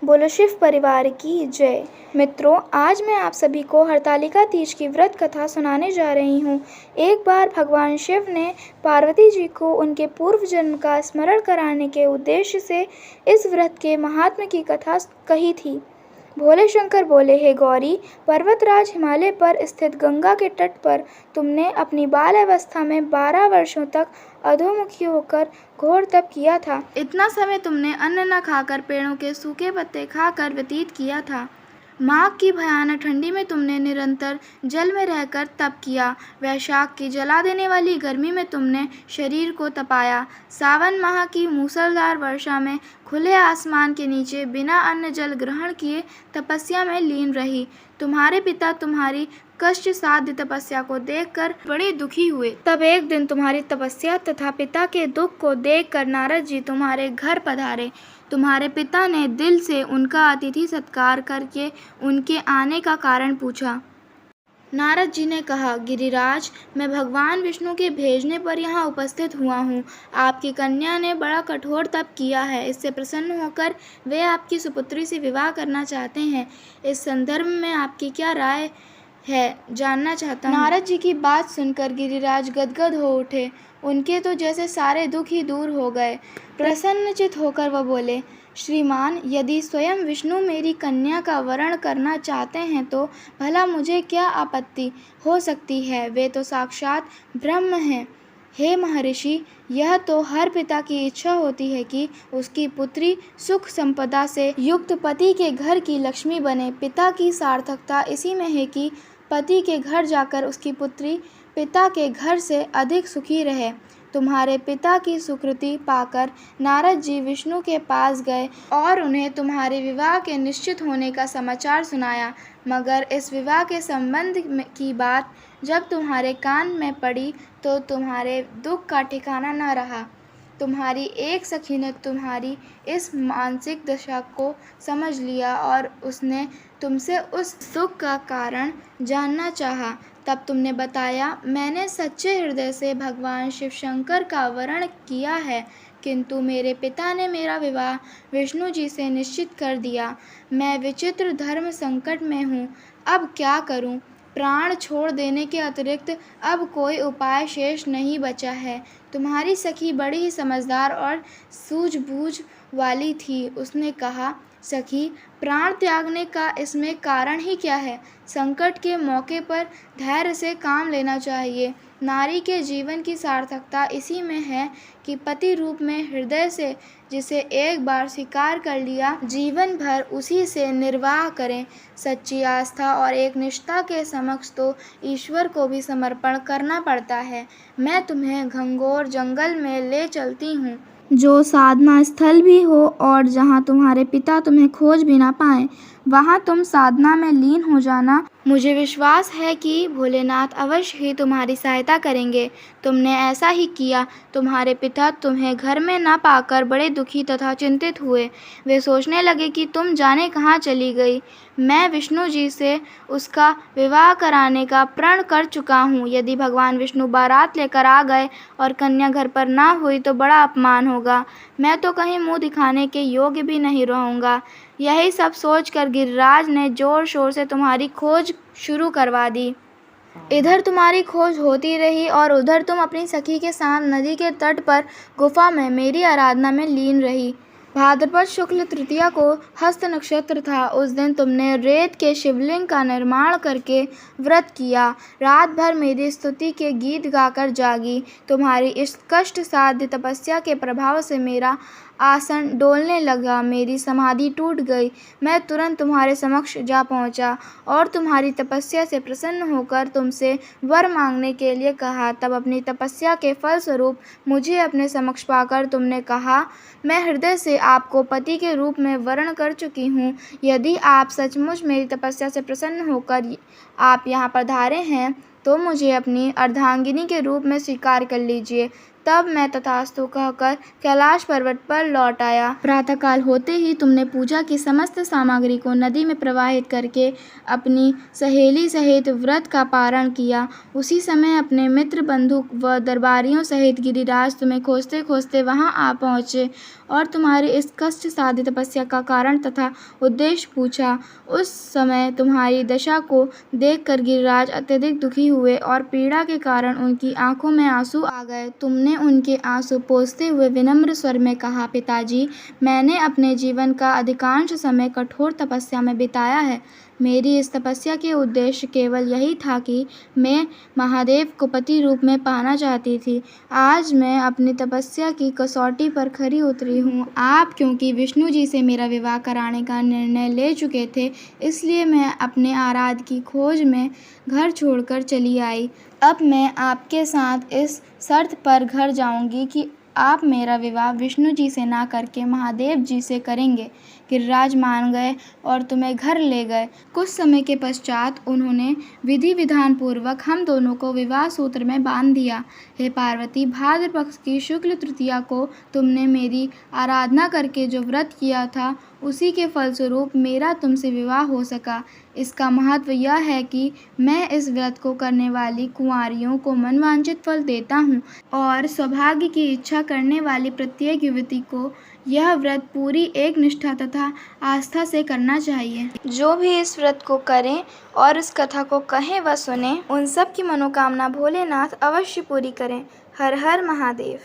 बोलो शिव परिवार की जय। मित्रों, आज मैं आप सभी को हरतालिका तीज की व्रत कथा सुनाने जा रही हूँ। एक बार भगवान शिव ने पार्वती जी को उनके पूर्व जन्म का स्मरण कराने के उद्देश्य से इस व्रत के महात्म्य की कथा कही थी। भोले शंकर बोले, हे गौरी, पर्वतराज हिमालय पर स्थित गंगा के तट पर तुमने अपनी बाल अवस्था में 12 वर्षों तक अधोमुखी होकर घोर तप किया था। इतना समय तुमने अन्न न खाकर, पेड़ों के सूखे पत्ते खाकर व्यतीत किया था। माघ की भयानक ठंडी में तुमने निरंतर जल में रहकर तप किया। वैशाख की जला देने वाली गर्मी में तुमने शरीर को तपाया। सावन माह की मूसलधार वर्षा में खुले आसमान के नीचे बिना अन्न जल ग्रहण किए तपस्या में लीन रही। तुम्हारे पिता तुम्हारी कष्ट साध्य तपस्या को देखकर बड़े दुखी हुए। तब एक दिन तुम्हारी तपस्या तथा पिता के दुख को देखकर नारद जी तुम्हारे घर पधारे। तुम्हारे पिता ने दिल से उनका अतिथि सत्कार करके उनके आने का कारण पूछा। नारद जी ने कहा, गिरिराज, मैं भगवान विष्णु के भेजने पर यहाँ उपस्थित हुआ हूँ। आपकी कन्या ने बड़ा कठोर तप किया है। इससे प्रसन्न होकर वे आपकी सुपुत्री से विवाह करना चाहते हैं। इस संदर्भ में आपकी क्या राय है, जानना चाहता हूँ। नारद जी की बात सुनकर गिरिराज गदगद हो उठे। उनके तो जैसे सारे दुख ही दूर हो गए। प्रसन्नचित होकर वह बोले, श्रीमान, यदि स्वयं विष्णु मेरी कन्या का वरण करना चाहते हैं तो भला मुझे क्या आपत्ति हो सकती है। वे तो साक्षात ब्रह्म हैं। हे महर्षि, यह तो हर पिता की इच्छा होती है कि उसकी पुत्री सुख संपदा से युक्त पति के घर की लक्ष्मी बने। पिता की सार्थकता इसी में है कि पति के घर जाकर उसकी पुत्री पिता के घर से अधिक सुखी रहे। तुम्हारे पिता की सुकृति पाकर नारद जी विष्णु के पास गए और उन्हें तुम्हारे विवाह के निश्चित होने का समाचार सुनाया। मगर इस विवाह के संबंध की बात जब तुम्हारे कान में पड़ी तो तुम्हारे दुख का ठिकाना न रहा। तुम्हारी एक सखी ने तुम्हारी इस मानसिक दशा को समझ लिया और उसने तुमसे उस दुख का कारण जानना चाहा। तब तुमने बताया, मैंने सच्चे हृदय से भगवान शिव शंकर का वरण किया है, किंतु मेरे पिता ने मेरा विवाह विष्णु जी से निश्चित कर दिया। मैं विचित्र धर्म संकट में हूँ, अब क्या करूँ। प्राण छोड़ देने के अतिरिक्त अब कोई उपाय शेष नहीं बचा है। तुम्हारी सखी बड़ी ही समझदार और सूझबूझ वाली थी। उसने कहा, सखी, प्राण त्यागने का इसमें कारण ही क्या है। संकट के मौके पर धैर्य से काम लेना चाहिए। नारी के जीवन की सार्थकता इसी में है कि पति रूप में हृदय से जिसे एक बार स्वीकार कर लिया, जीवन भर उसी से निर्वाह करें। सच्ची आस्था और एक निष्ठा के समक्ष तो ईश्वर को भी समर्पण करना पड़ता है। मैं तुम्हें घंघोर जंगल में ले चलती हूँ, जो साधना स्थल भी हो और जहाँ तुम्हारे पिता तुम्हें खोज भी ना पाएं। वहाँ तुम साधना में लीन हो जाना। मुझे विश्वास है कि भोलेनाथ अवश्य ही तुम्हारी सहायता करेंगे। तुमने ऐसा ही किया। तुम्हारे पिता तुम्हें घर में ना पाकर बड़े दुखी तथा चिंतित हुए। वे सोचने लगे कि तुम जाने कहाँ चली गई। मैं विष्णु जी से उसका विवाह कराने का प्रण कर चुका हूँ। यदि भगवान विष्णु बारात लेकर आ गए और कन्या घर पर ना हुई तो बड़ा अपमान होगा। मैं तो कहीं मुंह दिखाने के योग्य भी नहीं रहूँगा। यही सब सोचकर गिरिराज ने जोर शोर से तुम्हारी खोज शुरू करवा दी। इधर तुम्हारी खोज होती रही और उधर तुम अपनी सखी के साथ नदी के तट पर गुफा में मेरी आराधना में लीन रही। भाद्रपद शुक्ल तृतीया को हस्त नक्षत्र था। उस दिन तुमने रेत के शिवलिंग का निर्माण करके व्रत किया। रात भर मेरी स्तुति के गीत गाकर जागी। तुम्हारी इस कष्ट साध्य तपस्या के प्रभाव से मेरा आसन डोलने लगा। मेरी समाधि टूट गई। मैं तुरंत तुम्हारे समक्ष जा पहुंचा और तुम्हारी तपस्या से प्रसन्न होकर तुमसे वर मांगने के लिए कहा। तब अपनी तपस्या के फलस्वरूप मुझे अपने समक्ष पाकर तुमने कहा, मैं हृदय से आपको पति के रूप में वरण कर चुकी हूँ। यदि आप सचमुच मेरी तपस्या से प्रसन्न होकर आप यहाँ पधारे हैं तो मुझे अपनी अर्धांगिनी के रूप में स्वीकार कर लीजिए। तब मैं तथास्तु कहकर कैलाश पर्वत पर लौट आया। प्रातःकाल होते ही तुमने पूजा की समस्त सामग्री को नदी में प्रवाहित करके अपनी सहेली सहित व्रत का पारण किया। उसी समय अपने मित्र, बंधु व दरबारियों सहित गिरिराज तुम्हें खोजते खोजते वहां आ पहुँचे और तुम्हारी इस कष्ट साध्य तपस्या का कारण तथा उद्देश्य पूछा। उस समय तुम्हारी दशा को देखकर गिरिराज अत्यधिक दुखी हुए और पीड़ा के कारण उनकी आंखों में आंसू आ गए। तुमने उनके आंसू पोंछते हुए विनम्र स्वर में कहा, पिताजी, मैंने अपने जीवन का अधिकांश समय कठोर तपस्या में बिताया है। मेरी इस तपस्या के उद्देश्य केवल यही था कि मैं महादेव को पति रूप में पाना चाहती थी। आज मैं अपनी तपस्या की कसौटी पर खरी उतरी हूँ। आप क्योंकि विष्णु जी से मेरा विवाह कराने का निर्णय ले चुके थे, इसलिए मैं अपने आराध्य की खोज में घर छोड़कर चली आई। अब मैं आपके साथ इस शर्त पर घर जाऊंगी कि आप मेरा विवाह विष्णु जी से ना करके महादेव जी से करेंगे। गिरिराज मान गए और तुम्हें घर ले गए। कुछ समय के पश्चात उन्होंने विधि विधान पूर्वक हम दोनों को विवाह सूत्र में बांध दिया। हे पार्वती, भाद्र पक्ष की शुक्ल तृतीया को तुमने मेरी आराधना करके जो व्रत किया था, उसी के फलस्वरूप मेरा तुमसे विवाह हो सका। इसका महत्व यह है कि मैं इस व्रत को करने वाली कुंवारियों को मनवांछित फल देता हूँ और सौभाग्य की इच्छा करने वाली प्रत्येक युवती को यह व्रत पूरी एक निष्ठा तथा आस्था से करना चाहिए। जो भी इस व्रत को करें और इस कथा को कहें व सुने, उन सब की मनोकामना भोलेनाथ अवश्य पूरी करें। हर हर महादेव।